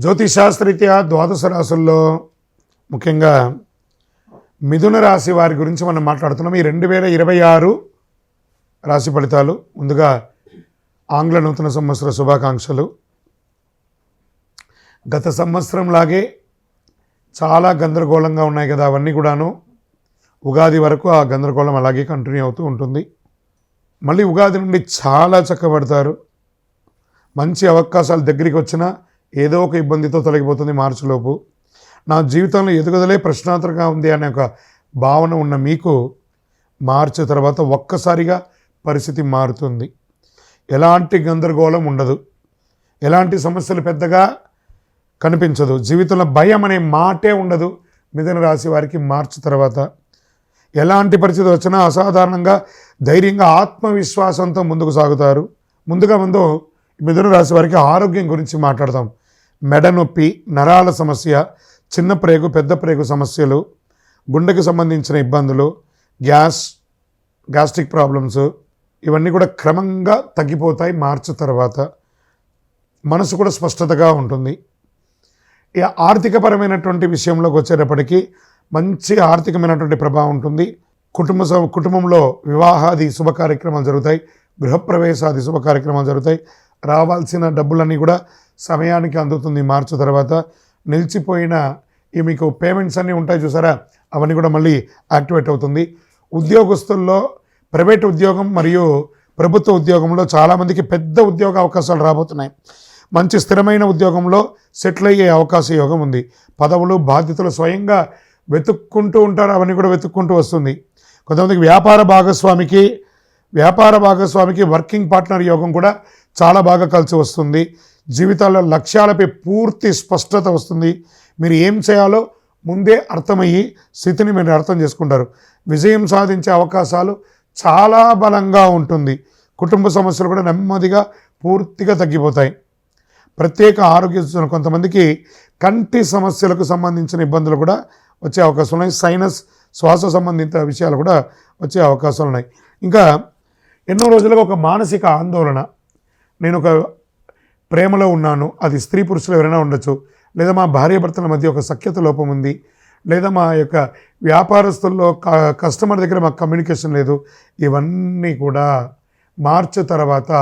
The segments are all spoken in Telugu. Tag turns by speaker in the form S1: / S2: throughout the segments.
S1: జ్యోతిషాస్త్రరీత్యా ద్వాదశ రాశుల్లో ముఖ్యంగా మిథున రాశి వారి గురించి మనం మాట్లాడుతున్నాం. ఈ 2026 రాశి ఫలితాలు. ముందుగా ఆంగ్ల నూతన సంవత్సర శుభాకాంక్షలు. గత సంవత్సరం లాగే చాలా గందరగోళంగా ఉన్నాయి కదా, అవన్నీ కూడాను ఉగాది వరకు ఆ గందరగోళం అలాగే కంటిన్యూ అవుతూ ఉంటుంది. మళ్ళీ ఉగాది నుండి చాలా చక్కబడతారు. మంచి అవకాశాలు దగ్గరికి వచ్చినా ఏదో ఒక ఇబ్బందితో తొలగిపోతుంది మార్చిలోపు. నా జీవితంలో ఎదుగుదలే ప్రశ్నార్థకంగా ఉంది అనే ఒక భావన ఉన్న మీకు మార్చి తర్వాత ఒక్కసారిగా పరిస్థితి మారుతుంది. ఎలాంటి గందరగోళం ఉండదు, ఎలాంటి సమస్యలు పెద్దగా కనిపించదు, జీవితంలో భయం అనే మాటే ఉండదు. మిథున రాశి వారికి మార్చి తర్వాత ఎలాంటి పరిస్థితి వచ్చినా అసాధారణంగా ధైర్యంగా ఆత్మవిశ్వాసంతో ముందుకు సాగుతారు. ముందు మిథున రాశి వారికి ఆరోగ్యం గురించి మాట్లాడతాం. మెడ నొప్పి, నరాల సమస్య, చిన్న ప్రేగు పెద్ద ప్రేగు సమస్యలు, గుండెకు సంబంధించిన ఇబ్బందులు, గ్యాస్ట్రిక్ ప్రాబ్లమ్స్, ఇవన్నీ కూడా క్రమంగా తగ్గిపోతాయి మార్చి తర్వాత. మనసు కూడా స్పష్టతగా ఉంటుంది. ఇక ఆర్థికపరమైనటువంటి విషయంలోకి వచ్చేటప్పటికీ మంచి ఆర్థికమైనటువంటి ప్రభావం ఉంటుంది. కుటుంబంలో వివాహాది శుభ కార్యక్రమాలు జరుగుతాయి, గృహప్రవేశాది శుభ కార్యక్రమాలు జరుగుతాయి. రావాల్సిన డబ్బులన్నీ కూడా సమయానికి అందుతుంది మార్చి తర్వాత. నిలిచిపోయిన ఈ మీకు పేమెంట్స్ అన్నీ ఉంటాయి చూసారా, అవన్నీ కూడా మళ్ళీ యాక్టివేట్ అవుతుంది. ఉద్యోగస్తుల్లో ప్రైవేట్ ఉద్యోగం మరియు ప్రభుత్వ ఉద్యోగంలో చాలామందికి పెద్ద ఉద్యోగ అవకాశాలు రాబోతున్నాయి. మంచి స్థిరమైన ఉద్యోగంలో సెటిల్ అయ్యే అవకాశ యోగం ఉంది. పదవులు బాధ్యతలు స్వయంగా వెతుక్కుంటూ ఉంటారు, అవన్నీ కూడా వెతుక్కుంటూ వస్తుంది. కొంతమందికి వ్యాపార భాగస్వామికి వర్కింగ్ పార్ట్నర్ యోగం కూడా చాలా బాగా కలిసి వస్తుంది. జీవితాల్లో లక్ష్యాలపై పూర్తి స్పష్టత వస్తుంది. మీరు ఏం చేయాలో ముందే అర్థమయ్యి స్థితిని మీరు అర్థం చేసుకుంటారు. విజయం సాధించే అవకాశాలు చాలా బలంగా ఉంటుంది. కుటుంబ సమస్యలు కూడా నెమ్మదిగా పూర్తిగా తగ్గిపోతాయి. ప్రత్యేక ఆరోగ్య సూచనలు, కొంతమందికి కంటి సమస్యలకు సంబంధించిన ఇబ్బందులు కూడా వచ్చే అవకాశాలు ఉన్నాయి. సైనస్, శ్వాస సంబంధిత విషయాలు కూడా వచ్చే అవకాశాలు ఉన్నాయి. ఇంకా ఎన్నో రోజులుగా ఒక మానసిక ఆందోళన, నేను ఒక ప్రేమలో ఉన్నాను, అది స్త్రీ పురుషులు ఎవరైనా ఉండొచ్చు, లేదా మా భార్యాభర్తల మధ్య ఒక సఖ్యత లోపం ఉంది, లేదా మా యొక్క వ్యాపారస్తుల్లో కస్టమర్ దగ్గర మాకు కమ్యూనికేషన్ లేదు, ఇవన్నీ కూడా మార్చి తర్వాత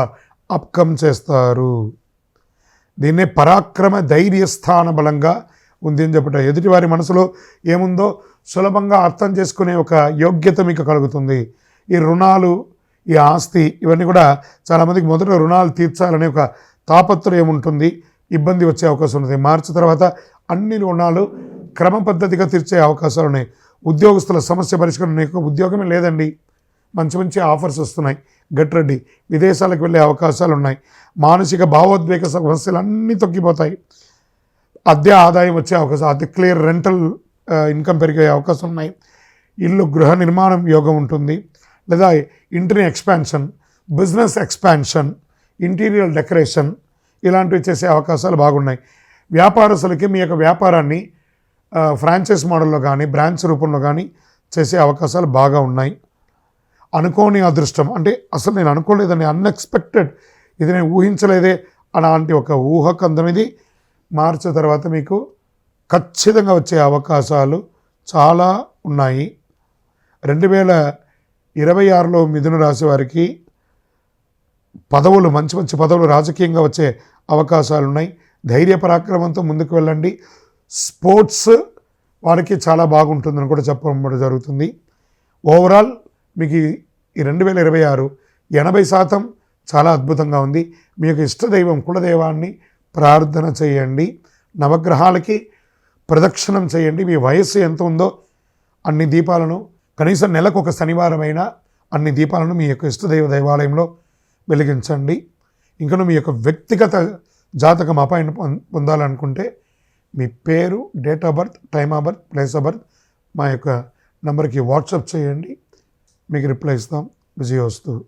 S1: అప్కమ్ చేస్తారు. దీన్నే పరాక్రమ ధైర్యస్థాన బలంగా ఉంది అని చెప్పట. ఎదుటివారి మనసులో ఏముందో సులభంగా అర్థం చేసుకునే ఒక యోగ్యత మీకు కలుగుతుంది. ఈ రుణాలు, ఈ ఆస్తి, ఇవన్నీ కూడా చాలామందికి మొదట రుణాలు తీర్చాలనే ఒక తాపత్రయం ఉంటుంది, ఇబ్బంది వచ్చే అవకాశం ఉంటుంది. మార్చి తర్వాత అన్ని రుణాలు క్రమ పద్ధతిగా తీర్చే అవకాశాలు ఉన్నాయి. ఉద్యోగస్తుల సమస్య పరిష్కారం, ఉద్యోగమే లేదండి, మంచి ఆఫర్స్ వస్తున్నాయి, గెట్ రెడీ. విదేశాలకు వెళ్ళే అవకాశాలు ఉన్నాయి. మానసిక భావోద్వేగ సమస్యలు అన్నీ తొక్కిపోతాయి. అద్దె ఆదాయం వచ్చే అవకాశం, అద్దె క్లియర్ రెంటల్ ఇన్కమ్ పెరిగే అవకాశం ఉన్నాయి. ఇల్లు గృహ నిర్మాణం యోగం ఉంటుంది, లేదా ఇంటిని expansion, business expansion, interior decoration, ఇలాంటివి చేసే అవకాశాలు బాగున్నాయి. వ్యాపారస్తులకి మీ యొక్క వ్యాపారాన్ని ఫ్రాంచైజ్ మోడల్లో కానీ బ్రాంచ్ రూపంలో కానీ చేసే అవకాశాలు బాగా ఉన్నాయి. అనుకోని అదృష్టం, అంటే అసలు నేను అనుకోలేదని, అన్ఎక్స్పెక్టెడ్, ఇది నేను ఊహించలేదే అలాంటి ఒక ఊహకందనిది మార్చి తర్వాత మీకు ఖచ్చితంగా వచ్చే అవకాశాలు చాలా ఉన్నాయి. 2026లో మిథున రాశి వారికి పదవులు, మంచి పదవులు రాజకీయంగా వచ్చే అవకాశాలు ఉన్నాయి. ధైర్య పరాక్రమంతో ముందుకు వెళ్ళండి. స్పోర్ట్స్ వారికి చాలా బాగుంటుందని కూడా చెప్పడం జరుగుతుంది. ఓవరాల్ మీకు ఈ 2026 80% చాలా అద్భుతంగా ఉంది. మీ యొక్క ఇష్టదైవం కులదైవాన్ని ప్రార్థన చేయండి. నవగ్రహాలకి ప్రదక్షిణం చేయండి. మీ వయస్సు ఎంత ఉందో అన్ని దీపాలను, కనీసం నెలకు ఒక శనివారమైనా అన్ని దీపాలను మీ యొక్క ఇష్టదైవ దేవాలయంలో వెలిగించండి. ఇంకను మీ యొక్క వ్యక్తిగత జాతకం అపాయింట్మెంట్ పొందాలనుకుంటే మీ పేరు, date of birth, time of birth, place of birth మా యొక్క నంబర్కి వాట్సాప్ చేయండి, మీకు రిప్లై ఇస్తాం. విజయోస్తు.